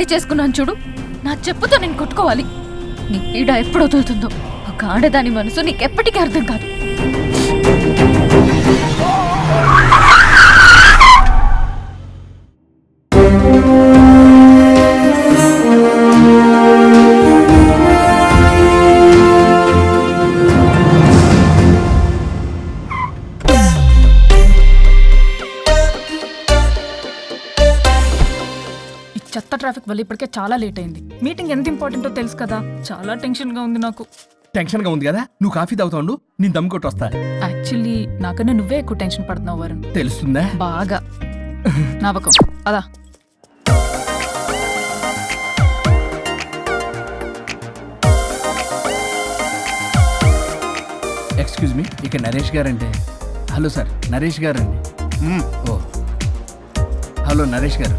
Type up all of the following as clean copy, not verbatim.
పెళ్లి చేసుకున్నాను చూడు, నా చెప్పుతో నేను కొట్టుకోవాలి. నీ పీడ ఎప్పుడు వదులుతుందో ఒక ఆడదాని మనసు నీకెప్పటికీ అర్థం కాదు. చెత్త ట్రాఫిక్ వల్ల ఇప్పటికే చాలా లేట్ అయింది. మీటింగ్ ఎంత ఇంపార్టెంటో తెలుసు కదా, చాలా టెన్షన్ గా ఉంది నాకు. టెన్షన్ గా ఉంది కదా, నువ్వు కాఫీ తాగుతావు, నేను దమ్ కొట్టి వస్తా. యాక్చువల్లీ నాకన్నా నువ్వే ఎక్కువ టెన్షన్ పడుతున్నావు వరుణ్. తెలుస్తుందా? బాగా నవ్వకం అదా. ఎక్స్క్యూజ్ మీ, ఇక్కడ Naresh guarantee. Hello sir, Naresh గారండి. ఓ హలో నరేష్ గారు.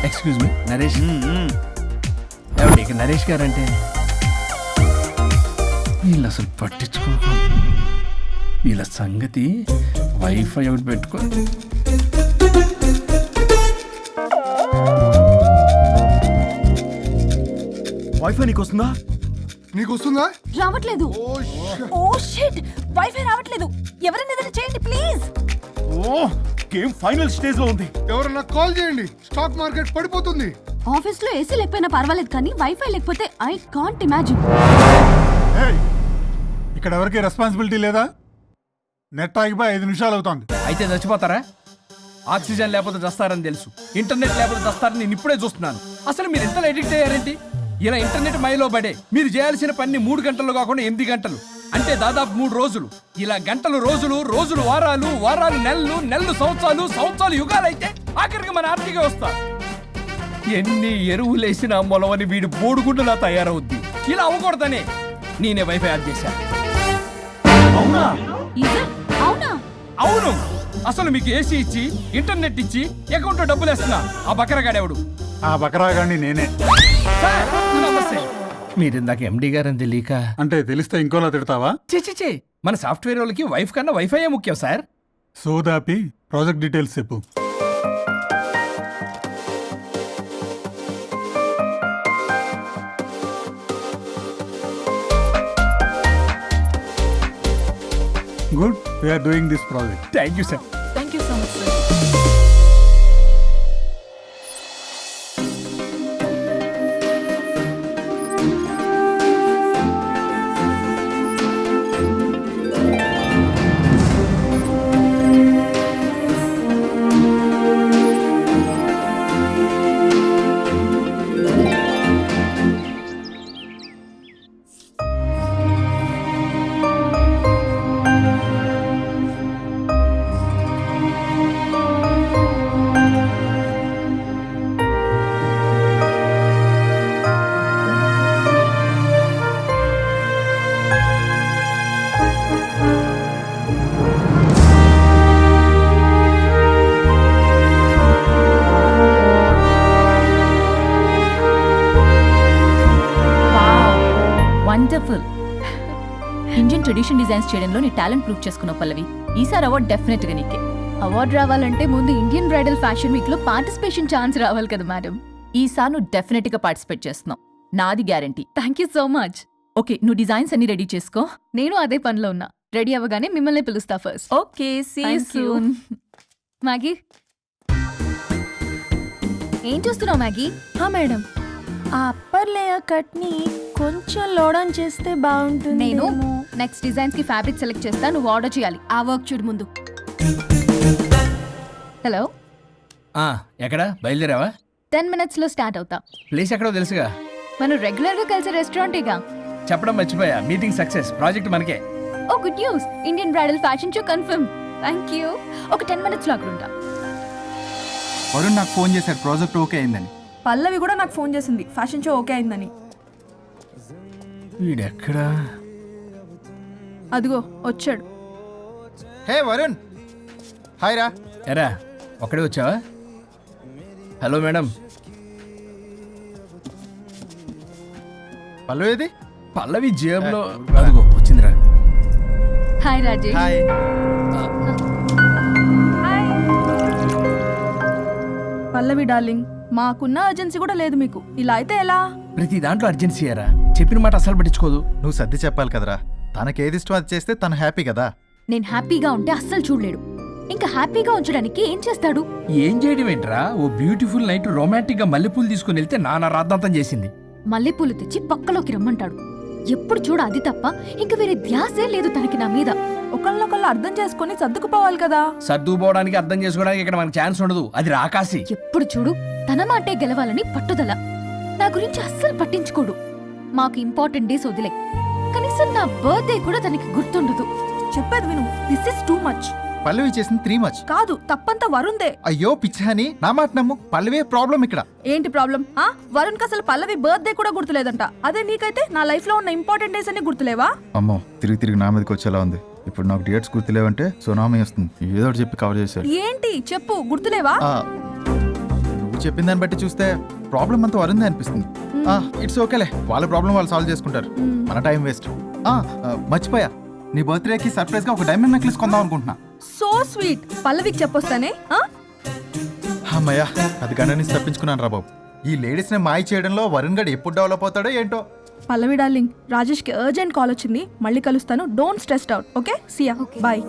Excuse me, Naresh. ఏమండి ఇక నరేష్ గారంటే? వీళ్ళు అసలు పట్టించుకో, వీళ్ళ సంగతి. వైఫై ఒకటి పెట్టుకో. వైఫై నీకు వస్తుందా? నీకు వస్తుందా? రావట్లేదు. ఓ షిట్, వైఫై రావట్లేదు. ఎవరైనా ఏదైనా చేయండి ప్లీజ్. ఓ గేమ్ ఫైనల్ స్టేజ్ లో ఉంది. ఎవరన్నా కాల్ చేయండి, స్టాక్ మార్కెట్ పడిపోతుంది. ఆఫీస్ లో ఏసీ లేకపోయినా పర్వాలేదు, కానీ వైఫై లేకపోతే ఐ కాంట్ ఇమాజిన్. ఇక్కడ ఎవరికి రెస్పాన్సిబిలిటీ లేదా? నెట్ ఆగిపోయి 5 నిమిషాలు అవుతుంది. అయితే చచ్చిపోతారా? ఆక్సిజన్ లేకపోతే చస్తారని తెలుసు, ఇంటర్నెట్ లేకపోతే చస్తారని నేను ఇప్పుడే చూస్తున్నాను. అసలు మీరు ఎంత ఎడిక్ట్ అయ్యారేంటి? ఇలా ఇంటర్నెట్ మైలో పడే మీరు చేయాల్సిన పని 3 గంటలు కాకుండా 8 గంటలు, అంటే దాదాపు 3 రోజులు. ఇలా గంటలు రోజులు, రోజులు వారాలు, వారాలు నెలలు, నెలలు సంవత్సరాలు, సంవత్సరాలు యుగాలైతే ఆఖరికి మన ఆర్థిక వ్యవస్థ ఎన్ని ఎరువులేసిన మొలవని వీడు బోడుగుండులా తయారవుద్ది. ఇలా అవ్వకూడదనే నేనే వైఫై ఆన్ చేశాను. అవునా? అవునా? అవును. అసలు మీకు ఏసీ ఇచ్చి ఇంటర్నెట్ ఇచ్చి అకౌంట్ లో డబ్బులు వేస్తున్నా ఆ బకరగాడెవడు? ఆ బకరాగాన్ని నేనే. మీరు ఇందాక ఎండి గారని తెలియక. అంటే తెలిస్తే ఇంకోలా తిడతావా? చే మన సాఫ్ట్వేర్ వాళ్ళకి వైఫ్ కన్నా వైఫై ముఖ్యం సార్. సోదాపి ప్రాజెక్ట్ డీటెయిల్స్ చెప్పు. Good, we are doing this project. Thank you sir. Thank you so much sir. Wonderful. Indian tradition designs చేయడంలో నీ టాలెంట్ ప్రూవ్ చేసుకున్నావు పల్లవి. ఈసారి అవార్డు డెఫినెట్ గా నీకే. అవార్డు రావాలంటే ముందు ఇండియన్ బ్రైడల్ ఫ్యాషన్ వీక్ లో పార్టిసిపేషన్ ఛాన్స్ రావాలి కదా మేడం. ఈసారి నువ్వు డెఫినెట్ గా పార్టిసిపేట్ చేస్తున్నావు, నాది guarantee. Thank you so much. Okay, నువ్వు డిజైన్స్ అన్ని రెడీ చేసుకో. నేను అదే పనిలో ఉన్నా. రెడీ అవ్వగానే మిమ్మల్ని పిలుస్తా first. Okay, see you soon. Maggie, ఏం చూస్తున్నావు మ్యాగీ? మేడం, ఆ అప్పర్ లేయర్ కట్ ని కొంచెం లోడౌన్ చేస్తే బాగుంటుంది. నేను నెక్స్ట్ డిజైన్స్ కి ఫ్యాబ్రిక్ సెలెక్ట్ చేస్తా, నువ్వు ఆర్డర్ చేయాలి. ఆ వర్క్ చూడు ముందు. హలో, ఎక్కడ బయలుదేరావా? 10 minutes లో స్టార్ట్ అవుతా. ప్లేస్ ఎక్కడో తెలుసుగా. మనం రెగ్యులర్ గా కలిసే రెస్టారెంటేగా. చెప్పడం మర్చిపోయా, మీటింగ్ సక్సెస్, ప్రాజెక్ట్ మనకే. Oh good news, Indian bridal fashion show confirm. Thank you 10 minutes లో అక్కడ ఉంటా. వరుణ్ నాకు ఫోన్ చేశాడు, ప్రాజెక్ట్ ఓకే అయిందని. పల్లవి కూడా నాకు ఫోన్ చేసింది, ఫ్యాషన్ షో ఓకే అయిందని. వీడెక్కడా? అదిగో వచ్చాడు. హే వరుణ్, హాయ్ రా. ఎరా ఒక్కడే వచ్చావా? Hello madam. పల్లవి పల్లవి జేబులో. అదిగో వచ్చిందిరా. హాయ్ రాజేష్. హాయ్. పల్లవి డార్లింగ్, మాకున్న అర్జెన్సీ కూడా లేదు మీకు. ఇలా అయితే ఎలా? ప్రతి దాంట్లో అర్జెన్సీ అరా, చెప్పిన మాట అసలు పట్టించుకోదు. నువ్వు సర్ది చెప్పాలి కదరా. తనకేది ఇష్టం అది చేస్తే తను హ్యాపీ కదా. నేను హ్యాపీగా ఉంటే అస్సలు చూడలేడు. ఇంకా హ్యాపీగా ఉంచడానికి ఏం చేస్తాడు? ఏం చేయడం ఏంట్రా, ఓ బ్యూటిఫుల్ నైట్ రొమాంటిక్ గా మల్లెపూలు తీసుకుని వెళ్తే నాన్న రాద్దాంతం చేసింది. మల్లెపూలు తెచ్చి పక్కలోకి రమ్మంటాడు. ఎప్పుడు చూడ అది తప్ప ఇంక వేరే ధ్యాసే లేదు తనకి నా మీద. ఒకళ్ళనొకళ్ళు అర్థం చేసుకుని సర్దుకుపోవాలి కదా. సర్దుకుపోవడానికి అర్థం చేసుకోవడానికి ఇక్కడ మనకు ఛాన్స్ ఉండదు. అది రాకాసి. ఎప్పుడు చూడు తన మాటే గెలవాలని పట్టుదల. నా గురించి అస్సలు పట్టించుకోడు. మాకు ఇంపార్టెంట్ డేస్ వదిలే, కనీసం నా బర్త్డే కూడా తనకి గుర్తుండదు. చెప్పేది విను, దిస్ ఇస్ టూ మచ్. పల్లవి చేసింది 3 మచ్. కాదు, తప్పంతా వరుణ్దే. అయ్యో పిచ్చాని, నా మాట నమ్ము. పల్లవే ప్రాబ్లం ఇక్కడ. ఏంటి ప్రాబ్లం? వరుణ్ కి అసలు పల్లవి బర్త్డే కూడా గుర్తులేదంట. అదే నీకైతే నా లైఫ్ లో ఉన్న ఇంపార్టెంట్ డేస్ అన్ని గుర్తులేవా? అమ్మో, తిరిగి తిరిగి నా మీదకి వచ్చేలా ఉంది. ఇప్పుడు నాకు డేట్స్ గుర్తులేవంటే సునామీ వస్తుంది. ఏదో ఒకటి చెప్పి కవర్ చేశారు. ఏంటి చెప్పు, గుర్తులేవా? నువ్వు చెప్పిన దాన్ని బట్టి చూస్తే ప్రాబ్లం అంతా వరుందే అనిపిస్తుంది. ఇట్స్ ఓకేలే, వాళ్ళ ప్రాబ్లం వాళ్ళు సాల్వ్ చేసుకుంటారు. మన టైం వేస్ట్. మర్చిపోయా, నీ బర్త్డేకి సర్ప్రైజ్ గా ఒక డైమండ్ నెక్లెస్ కొందాం అనుకుంటున్నా. So sweet. పల్లవికి చెప్పొస్తానే. అమ్మయ్యా, అది గంట నుంచి తప్పించుకున్నాను రా బాబు. ఈ లేడీస్ ని మాయ చేయడంలో వరుణ్ గడ్ ఎప్పుడు డెవలప్ అవుతాడో ఏంటో. పల్లవి డార్లింగ్, రాజేష్ కి అర్జెంట్ కాల్ వచ్చింది. మళ్ళీ కలుస్తాను. Don't stressed out. Okay, see ya, Okay. Bye.